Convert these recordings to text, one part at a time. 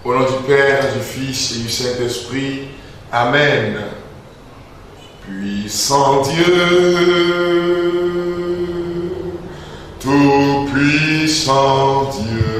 Au nom du Père, du Fils et du Saint-Esprit. Amen. Puissant Dieu, tout-puissant Dieu,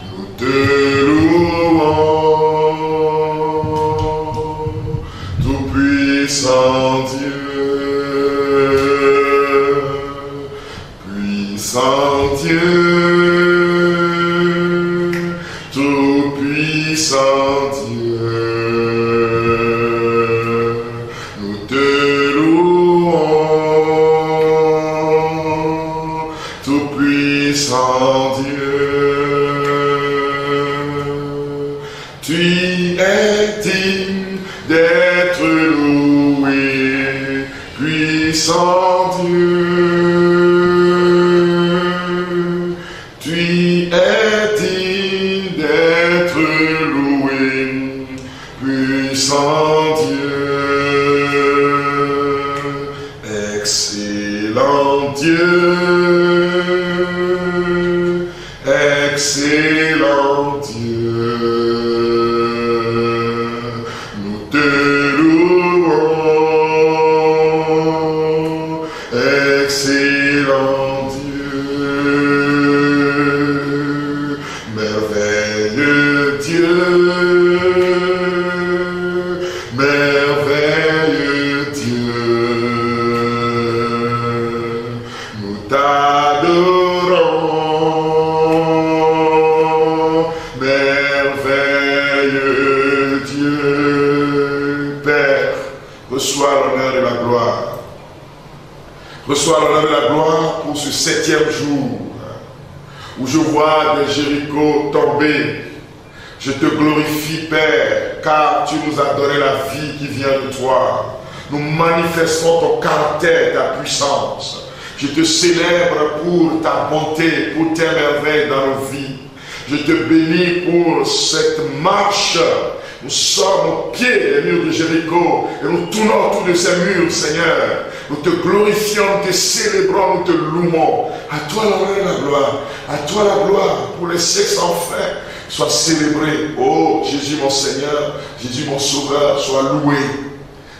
nous te louons, tout-puissant Dieu, puissant Dieu, tout-puissant Dieu. Tout-puissant Dieu, tu es digne d'être loué, puissant Dieu, tu es digne d'être loué, puissant Dieu, excellent Dieu. Excellent Dieu, nous te louons, excellent Dieu, merveilleux Dieu, merveilleux Dieu, nous t'adorons. Reçois l'honneur et la gloire. Reçois l'honneur et la gloire pour ce 7e jour où je vois des Jéricho tomber. Je te glorifie, Père, car tu nous as donné la vie qui vient de toi. Nous manifestons ton caractère, ta puissance. Je te célèbre pour ta bonté, pour tes merveilles dans nos vies. Je te bénis pour cette marche. Nous sommes au pied des murs de Jéricho et nous tournons autour de ces murs, Seigneur. Nous te glorifions, nous te célébrons, nous te louons. À toi l'honneur et la gloire. À toi la gloire pour les siècles sans fin. Sois célébré. Oh Jésus mon Seigneur, Jésus mon Sauveur, sois loué.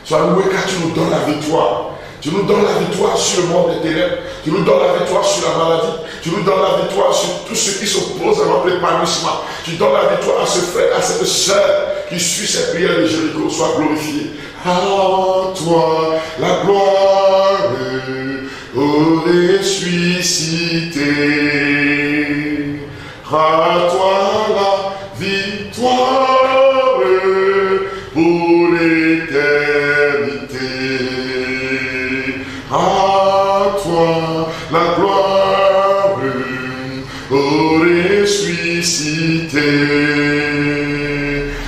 Sois loué car tu nous donnes la victoire. Tu nous donnes la victoire sur le monde des ténèbres. Tu nous donnes la victoire sur la maladie. Tu nous donnes la victoire sur tout ce qui s'oppose à notre épanouissement. Tu donnes la victoire à ce frère, à cette sœur qui suit cette prière de Jéricho. Sois glorifié. À toi la gloire, ô ressuscité. À toi la victoire pour l'éternité. À toi la gloire, ô ressuscité.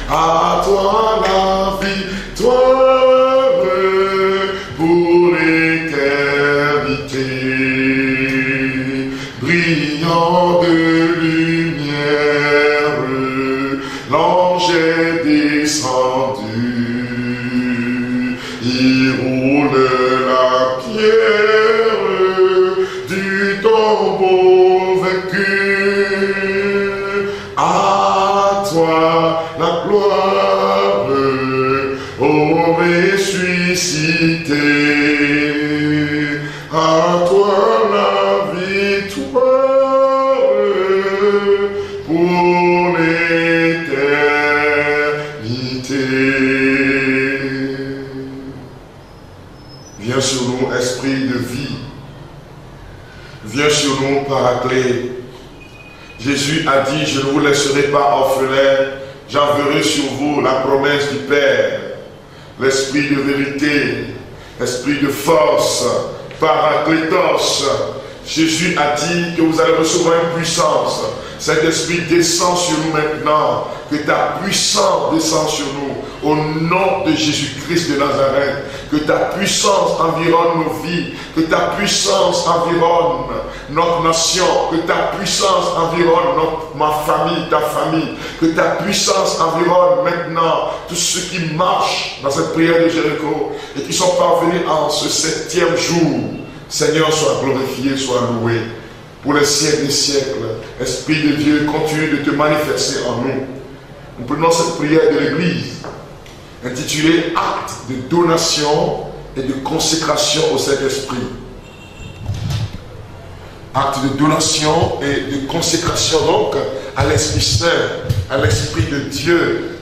À toi la victoire pour l'éternité. Brillant de lumière, l'ange est descendu. Il roule la pierre du tombeau vaincu. À toi la gloire, ô ressuscité. À toi la victoire pour l'éternité. Viens sur nous, esprit de vie. Viens sur nous, Paraclet. Jésus a dit, je ne vous laisserai pas orphelins, j'enverrai sur vous la promesse du Père, l'esprit de vérité, l'esprit de force, Paraclétos. Jésus a dit que vous allez recevoir une puissance. Cet esprit descend sur nous maintenant, que ta puissance descend sur nous, au nom de Jésus-Christ de Nazareth, que ta puissance environne nos vies, que ta puissance environne notre nation, que ta puissance environne ma famille, ta famille, que ta puissance environne maintenant tous ceux qui marchent dans cette prière de Jéricho et qui sont parvenus en ce 7e jour. Seigneur, sois glorifié, sois loué. pour les siècles des siècles. Esprit de Dieu, continue de te manifester en nous. Nous prenons cette prière de l'Église, intitulée Acte de donation et de consécration au Saint-Esprit. Acte de donation et de consécration donc à l'Esprit Saint, à l'Esprit de Dieu.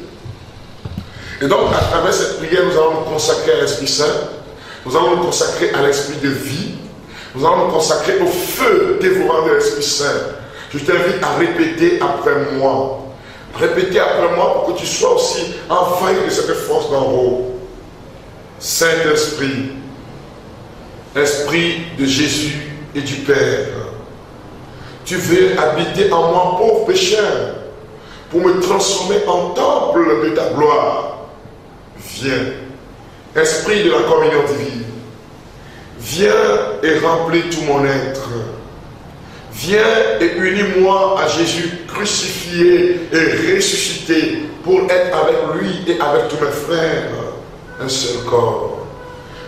Et donc à travers cette prière, nous allons nous consacrer à l'Esprit Saint, nous allons nous consacrer à l'Esprit de vie, nous allons nous consacrer au feu dévorant de l'Esprit Saint. Je t'invite à répéter après moi. Répétez après moi pour que tu sois aussi envahi de cette force d'en haut. Saint-Esprit, Esprit de Jésus et du Père, tu veux habiter en moi, pauvre pécheur, pour me transformer en temple de ta gloire. Viens, Esprit de la communion divine, viens et remplis tout mon être. Viens et unis-moi à Jésus crucifié et ressuscité pour être avec lui et avec tous mes frères un seul corps.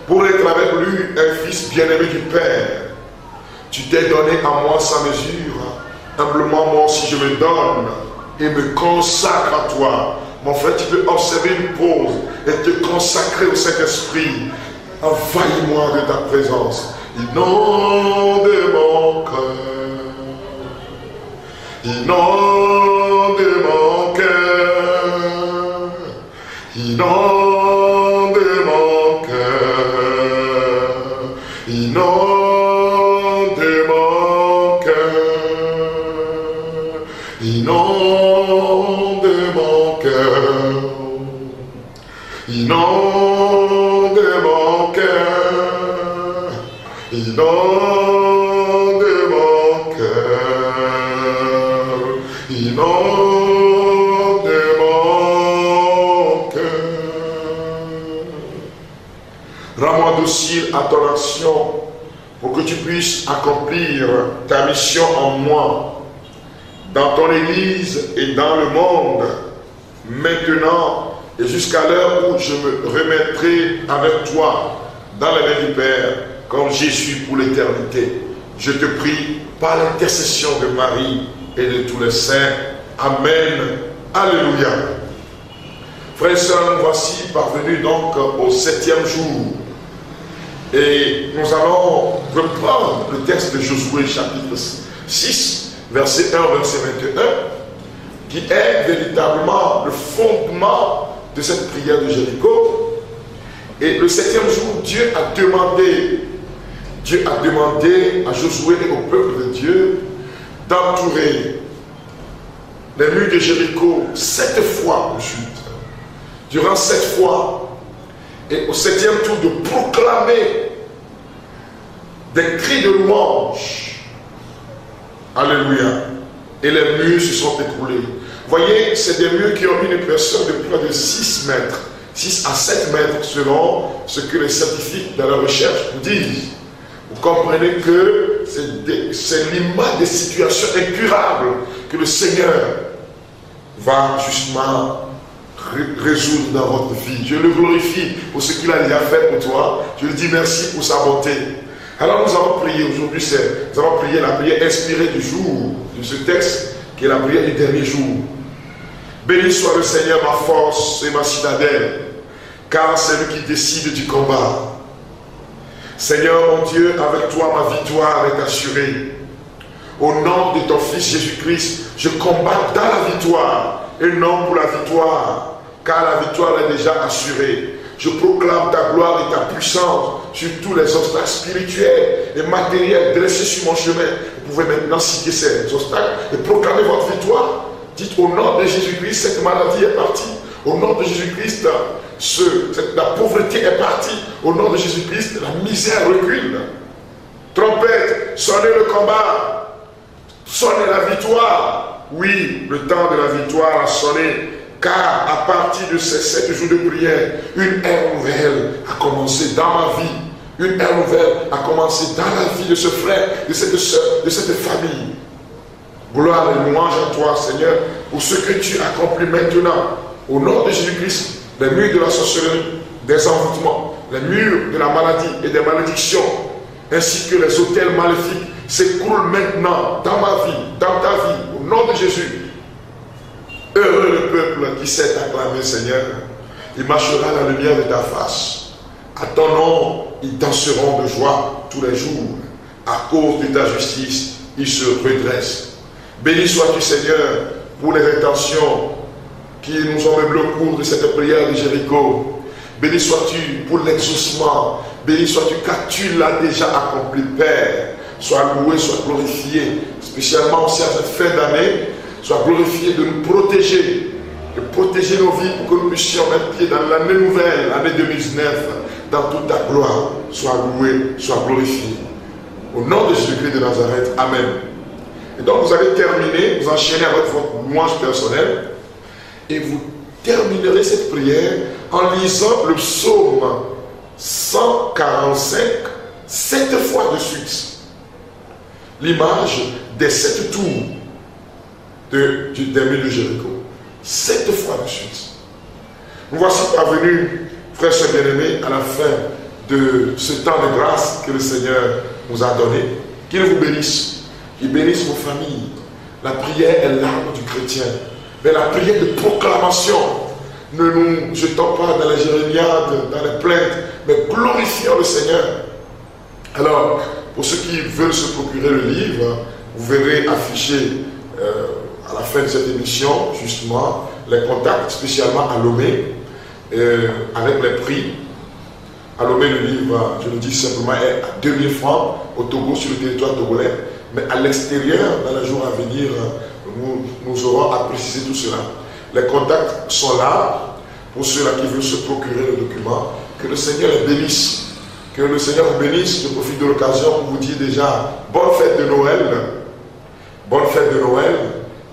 Pour être avec lui un fils bien-aimé du Père. Tu t'es donné à moi sans mesure. Humblement moi aussi je me donne et me consacre à toi. Mon frère, tu peux observer une pause et te consacrer au Saint-Esprit. Envahis-moi de ta présence. Inonde mon cœur. Inonde mon cœur. Inonde mon cœur. Inonde mon cœur. Inonde mon cœur. Inonde mon cœur. Inonde mon cœur. Inonde mon cœur. Rends-moi docile à ton action pour que tu puisses accomplir ta mission en moi, dans ton Église et dans le monde, maintenant et jusqu'à l'heure où je me remettrai avec toi dans la main du Père, comme Jésus pour l'éternité. Je te prie par l'intercession de Marie et de tous les saints. Amen. Alléluia. Frères et sœurs, nous voici parvenus donc au 7e jour. Et nous allons reprendre le texte de Josué chapitre 6, verset 1, verset 21, qui est véritablement le fondement de cette prière de Jéricho. Et le 7e jour, Dieu a demandé à Josué et au peuple de Dieu d'entourer les murs de Jéricho 7 fois ensuite. Durant 7 fois, et au 7e tour de proclamer des cris de louange. Alléluia. Et les murs se sont écroulés. Voyez, c'est des murs qui ont une épaisseur de près de 6 mètres. 6 à 7 mètres selon ce que les scientifiques dans la recherche vous disent. Vous comprenez que c'est l'image des situations incurables que le Seigneur va justement résoudre dans votre vie. Je le glorifie pour ce qu'il a déjà fait pour toi. Je lui dis merci pour sa bonté. Alors nous allons prier aujourd'hui, nous allons prier la prière inspirée du jour, de ce texte qui est la prière du dernier jour. Béni soit le Seigneur, ma force et ma citadelle, car c'est lui qui décide du combat. Seigneur mon Dieu, avec toi ma victoire est assurée. Au nom de ton Fils Jésus-Christ, je combats dans la victoire et non pour la victoire, car la victoire est déjà assurée. Je proclame ta gloire et ta puissance sur tous les obstacles spirituels et matériels dressés sur mon chemin. Vous pouvez maintenant citer ces obstacles et proclamer votre victoire. Dites au nom de Jésus-Christ, cette maladie est partie. Au nom de Jésus-Christ, la pauvreté est partie. Au nom de Jésus-Christ, la misère recule. Trompette, sonnez le combat. Sonnez la victoire. Oui, le temps de la victoire a sonné. Car à partir de ces 7 jours de prière, une ère nouvelle a commencé dans ma vie. Une ère nouvelle a commencé dans la vie de ce frère, de cette soeur, de cette famille. Gloire et louange à toi, Seigneur, pour ce que tu accomplis maintenant. Au nom de Jésus-Christ, les murs de la sorcellerie, des envoûtements, les murs de la maladie et des malédictions, ainsi que les autels maléfiques s'écroule maintenant dans ma vie, dans ta vie, au nom de Jésus. Heureux le peuple qui sait acclamer, Seigneur. Il marchera dans la lumière de ta face. À ton nom, ils danseront de joie tous les jours. À cause de ta justice, ils se redressent. Béni sois-tu, Seigneur, pour les intentions qui nous ont meublé au cours de cette prière de Jéricho. Béni sois-tu pour l'exaucement. Béni sois-tu car tu l'as déjà accompli, Père. Sois loué, sois glorifié, spécialement aussi à cette fin d'année. Sois glorifié de nous protéger, de protéger nos vies pour que nous puissions mettre pied dans l'année nouvelle, l'année 2019, dans toute ta gloire. Sois loué, sois glorifié. Au nom de Jésus-Christ de Nazareth, Amen. Et donc vous allez terminer, vous enchaînez avec votre louange personnelle, et vous terminerez cette prière en lisant le psaume 145, 7 fois de suite. L'image des 7 tours du mur de Jéricho. 7 fois de suite. Nous voici parvenus, frères et bien-aimés, à la fin de ce temps de grâce que le Seigneur nous a donné. Qu'il vous bénisse. Qu'il bénisse vos familles. La prière est l'arme du chrétien. Mais la prière de proclamation, ne nous jetons pas dans les jérémiades, dans les plaintes, mais glorifions le Seigneur. Alors, pour ceux qui veulent se procurer le livre, vous verrez affiché à la fin de cette émission, justement, les contacts, spécialement à Lomé, avec les prix. À Lomé, le livre, je le dis simplement, est à 2000 francs au Togo, sur le territoire togolais. Mais à l'extérieur, dans les jours à venir, nous aurons à préciser tout cela. Les contacts sont là pour ceux-là qui veulent se procurer le document. Que le Seigneur les bénisse. Que le Seigneur vous bénisse. Je profite de l'occasion pour vous dire déjà bonne fête de Noël. Bonne fête de Noël.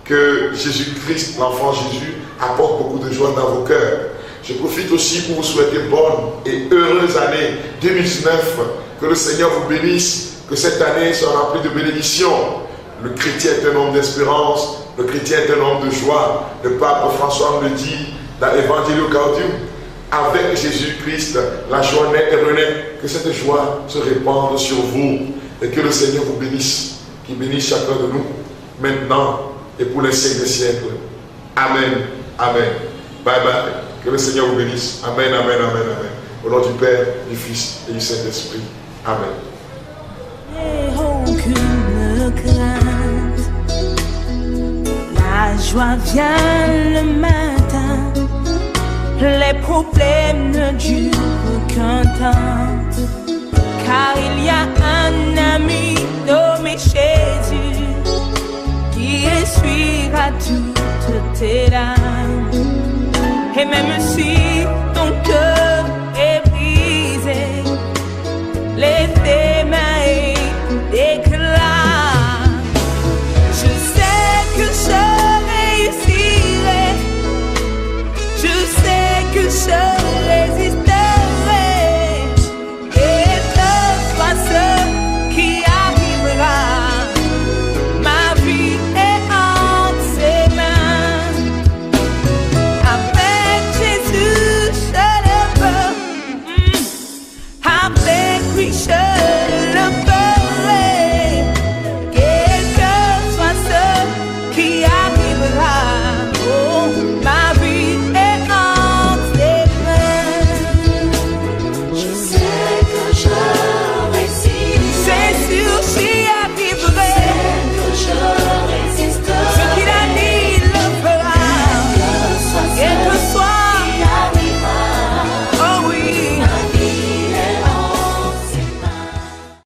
Que Jésus-Christ, l'enfant Jésus, apporte beaucoup de joie dans vos cœurs. Je profite aussi pour vous souhaiter bonne et heureuse année 2019. Que le Seigneur vous bénisse. Que cette année soit remplie de bénédictions. Le chrétien est un homme d'espérance. Le chrétien est un homme de joie. Le pape François me le dit dans l'Evangelio Gaudium. Avec Jésus-Christ, la joie naît et renaît. Que cette joie se répande sur vous. Et que le Seigneur vous bénisse. Qu'il bénisse chacun de nous. Maintenant et pour les siècles des siècles. Amen. Amen. Bye bye. Que le Seigneur vous bénisse. Amen, amen, amen, amen. Au nom du Père, du Fils et du Saint-Esprit. Amen. Aucune crainte, la joie vient le matin, les problèmes ne durent qu'un temps, car il y a un ami nommé Jésus qui essuiera toutes tes larmes. Et même si ton cœur est brisé, lève tes mains et déclare.